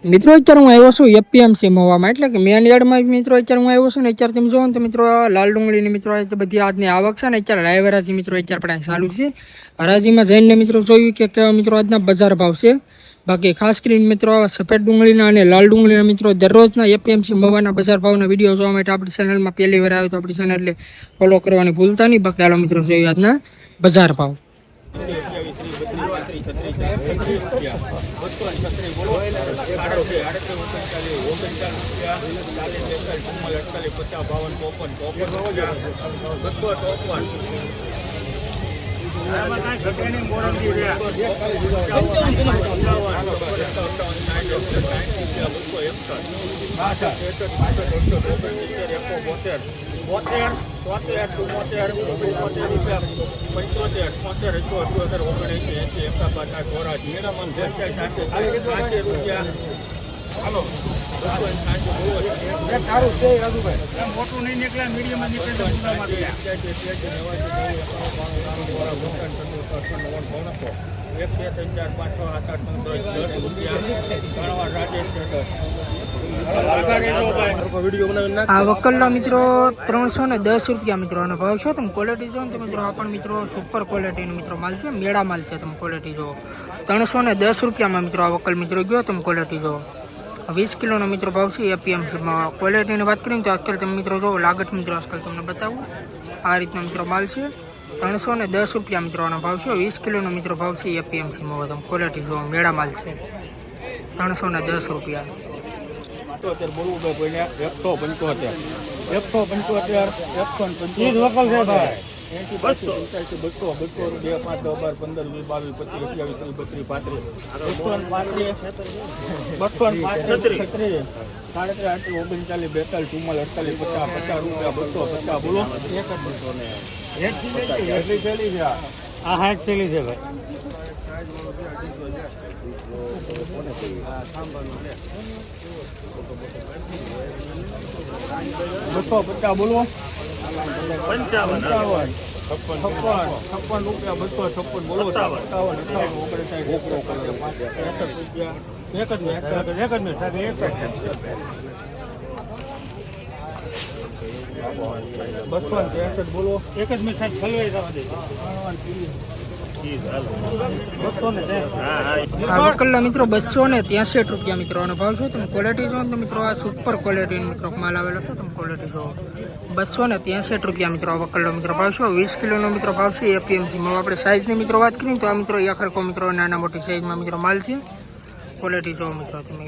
મિત્રો અત્યારે હું આવ્યો છું એપીએમસી મવામાં, એટલે કે મેન યાર્ડમાં મિત્રો અત્યારે હું આવ્યો છું ને. અત્યારે તમે જોવો ને તો મિત્રો લાલ ડુંગળીની મિત્રો બધી આજની આવક છે ને અત્યારે લાઈવ હરાજી મિત્રો અત્યારે પણ ચાલુ છે. હરાજીમાં જઈને મિત્રો જોયું કે કેવા મિત્રો આજના બજાર ભાવ છે. બાકી ખાસ કરીને મિત્રો સફેદ ડુંગળીના અને લાલ ડુંગળીના મિત્રો દરરોજના એપીએમસી મવાના બજાર ભાવના વિડીયો જોવા માટે આપણી ચેનલમાં પહેલી વાર આવે તો આપણી ચેનલને ફોલો કરવાની ભૂલતા નહીં. બાકી હાલો મિત્રો જોઈએ આજના બજાર ભાવ. મોટું નહીં નીકળે, મીડિયમ નીકળે. આ વકલના મિત્રો 310 રૂપિયા મિત્રો અને ભાવ છે. તમે ક્વોલિટી જો ને તો મિત્રો આ પણ મિત્રો સુપર ક્વોલિટીનો મિત્રો માલ છે, મેળા માલ છે. તમે ક્વોલિટી જો 310 રૂપિયામાં મિત્રો આ વકલ મિત્રો ગયો. તમે ક્વોલિટી જો 20 કિલોનો મિત્રો ભાવ છે એપીએમસીમાં. ક્વોલિટીની વાત કરીએ તો આજકાલ તમે મિત્રો જો લાગત મિત્રો આજકાલ તમને બતાવું આ રીતનો મિત્રો માલ છે. 310 રૂપિયા મિત્રોનો ભાવ છે. 20 કિલોનો મિત્રો ભાવ છે એપીએમસીમાં. તમે ક્વોલિટી જો મેળા માલ છે 310 રૂપિયા. બોલવું તો કોઈને 175 વકલ છે ભાઈ. 200 રૂપિયા 5 10 15 20 22 25 28 30 32 33 38 39 40 44 50 રૂપિયા 250 બોલો. એટલી થેલી છે આ 60 થેલી છે ભાઈ. બસો 50 બોલો. 55 રૂપિયા 256 બોલો. 263 બોલો. એક જ મિનિટ ખલવાઈ જવા દે. આ વકલના મિત્રો 263 રૂપિયા મિત્રો અને ભાવ છે. તમે ક્વોલિટી જો તો મિત્રો આ સુપર ક્વોલિટીનો મિત્રો માલ આવેલો છે. તમે ક્વોલિટી જો 263 રૂપિયા મિત્રો આ વકલનો મિત્રો ભાવ છે. 20 કિલોનો મિત્રો ભાવ છે એપીએમસીમાં. આપણે સાઇઝની મિત્રો વાત કરીએ તો આ મિત્રો આખરકો મિત્રો નાના મોટી સાઇઝમાં મિત્રો માલ છે. ક્વોલિટી જો મિત્રો તમે